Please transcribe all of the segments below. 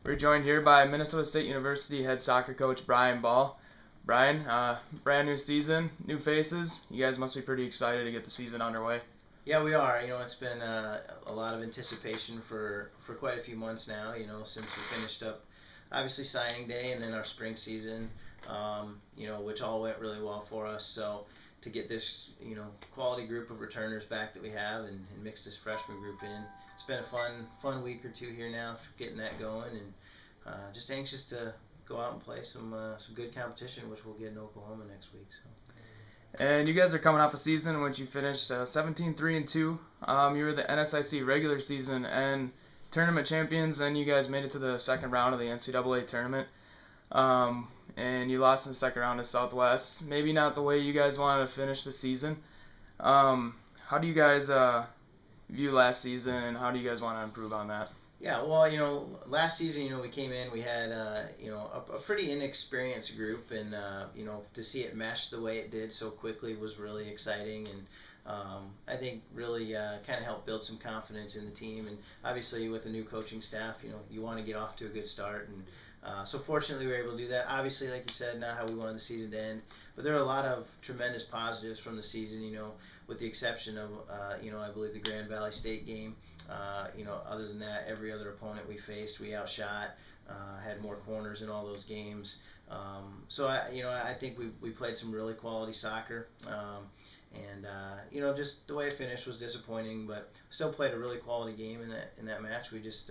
We're joined here by Minnesota State University head soccer coach Bahl. Brian, brand new season, new faces. You guys must be pretty excited to get the season underway. Yeah, we are. It's been a lot of anticipation for quite a few months now. Since we finished up, obviously signing day, and then our spring season. Which all went really well for us. So to get this, quality group of returners back that we have, and mix this freshman group in, it's been a fun week or two here now, getting that going, and just anxious to go out and play some good competition, which we'll get in Oklahoma next week. So. And you guys are coming off a season in which you finished 17-3-2. You were the NSIC regular season and tournament champions, and you guys made it to the second round of the NCAA tournament. And you lost in the second round to Southwest. Maybe not the way you guys wanted to finish the season. How do you guys view last season, and how do you guys want to improve on that? Yeah, well, last season, we came in, we had, a pretty inexperienced group, and, to see it mesh the way it did so quickly was really exciting, and I think really kind of helped build some confidence in the team, and obviously with the new coaching staff, you want to get off to a good start, and so fortunately we were able to do that. Obviously, like you said, not how we wanted the season to end, but there are a lot of tremendous positives from the season, with the exception of, I believe the Grand Valley State game. Other than that, every other opponent we faced, we outshot, had more corners in all those games. I think we played some really quality soccer. Just the way it finished was disappointing, but still played a really quality game in that match. We just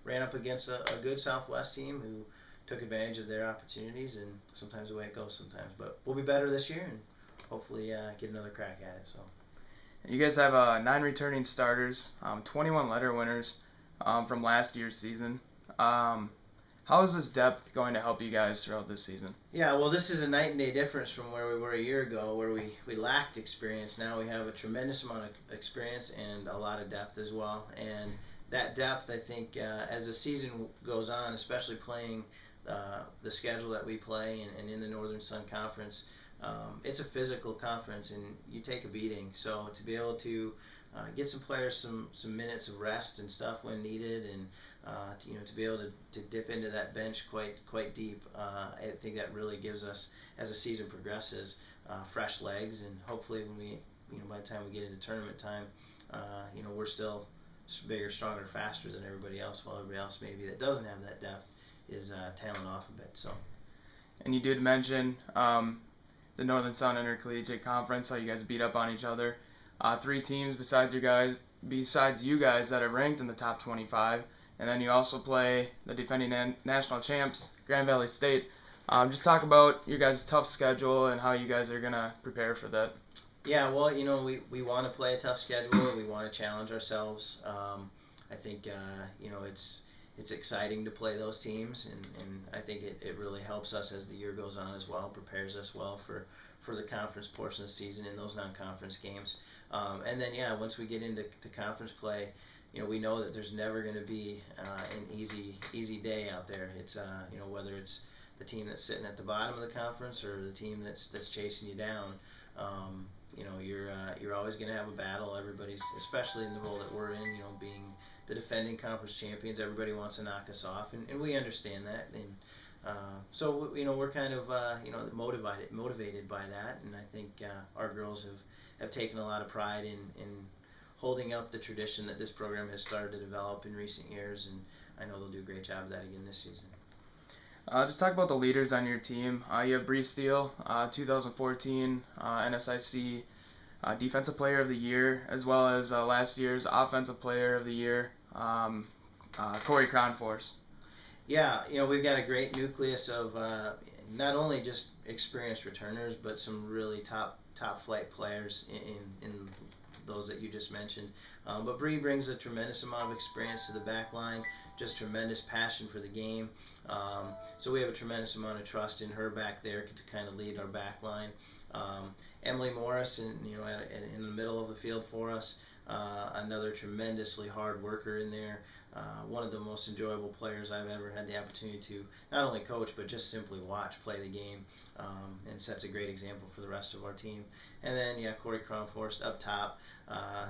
ran up against a good Southwest team who took advantage of their opportunities, and sometimes the way it goes sometimes. But we'll be better this year, and hopefully get another crack at it. So. You guys have 9 returning starters, 21 letter winners from last year's season. How is this depth going to help you guys throughout this season? Yeah, well, this is a night and day difference from where we were a year ago, where we lacked experience. Now we have a tremendous amount of experience and a lot of depth as well. And that depth, I think, as the season goes on, especially playing the schedule that we play and in the Northern Sun Conference, it's a physical conference, and you take a beating. So to be able to get some players some minutes of rest and stuff when needed, and to be able to dip into that bench quite deep, I think that really gives us, as the season progresses, fresh legs, and hopefully when we by the time we get into tournament time, we're still bigger, stronger, faster than everybody else, while everybody else maybe that doesn't have that depth is tailing off a bit. So. And you did mention the Northern Sun Intercollegiate Conference, how you guys beat up on each other. 3 teams besides you guys that are ranked in the top 25, and then you also play the defending national champs, Grand Valley State. Just talk about your guys' tough schedule and how you guys are gonna prepare for that. Yeah, well, we want to play a tough schedule. We want to challenge ourselves. I think it's exciting to play those teams, and I think it really helps us as the year goes on as well, prepares us well for the conference portion of the season in those non-conference games. And then, yeah, once we get into conference play, we know that there's never going to be an easy day out there. It's whether it's the team that's sitting at the bottom of the conference or the team that's chasing you down. You're always going to have a battle. Everybody's, especially in the role that we're in, being the defending conference champions, everybody wants to knock us off, and we understand that. And so we're kind of motivated by that, and I think our girls have taken a lot of pride in holding up the tradition that this program has started to develop in recent years, and I know they'll do a great job of that again this season. Just talk about the leaders on your team. You have Bree Steele, 2014 NSIC Defensive Player of the Year, as well as last year's Offensive Player of the Year, Corey Cronforce. Yeah, we've got a great nucleus of not only just experienced returners, but some really top flight players in those that you just mentioned. But Bree brings a tremendous amount of experience to the back line, just tremendous passion for the game. So we have a tremendous amount of trust in her back there to kind of lead our back line. Emily Morris, in the middle of the field for us, another tremendously hard worker in there. one of the most enjoyable players I've ever had the opportunity to not only coach but just simply watch play the game, and sets a great example for the rest of our team. And then Corey Cronforst up top,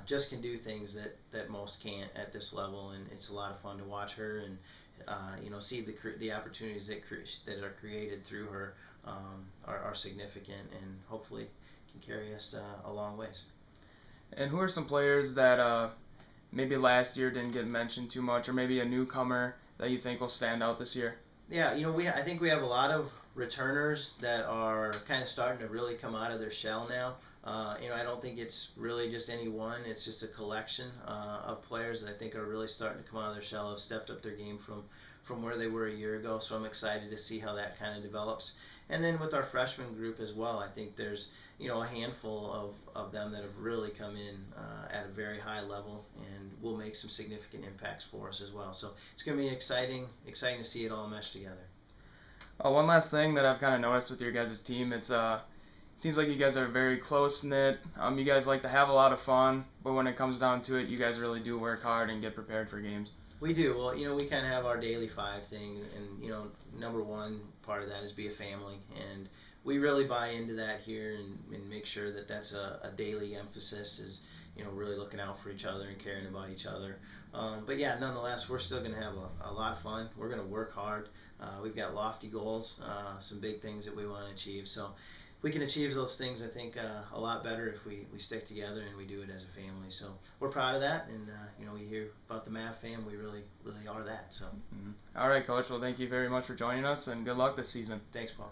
just can do things that most can't at this level, and it's a lot of fun to watch her and see the opportunities that are created through her, are significant and hopefully can carry us a long ways. And who are some players that maybe last year didn't get mentioned too much, or maybe a newcomer that you think will stand out this year? Yeah, I think we have a lot of returners that are kind of starting to really come out of their shell now. I don't think it's really just any one. It's just a collection of players that I think are really starting to come out of their shell, have stepped up their game from where they were a year ago. So I'm excited to see how that kind of develops. And then with our freshman group as well, I think there's a handful of them that have really come in at a very high level and will make some significant impacts for us as well. So it's going to be exciting to see it all mesh together. One last thing that I've kind of noticed with your guys' team, it seems like you guys are very close knit. You guys like to have a lot of fun, but when it comes down to it, you guys really do work hard and get prepared for games. We do. Well, we kind of have our daily 5 thing, and number one part of that is be a family, and we really buy into that here and make sure that that's a daily emphasis, is really looking out for each other and caring about each other. But yeah, nonetheless, we're still going to have a lot of fun. We're going to work hard. We've got lofty goals, some big things that we want to achieve. So we can achieve those things, I think, a lot better if we stick together and we do it as a family. So we're proud of that, and we hear about the Mav fam. We really are that. So. All right, Coach. Well, thank you very much for joining us, and good luck this season. Thanks, Paul.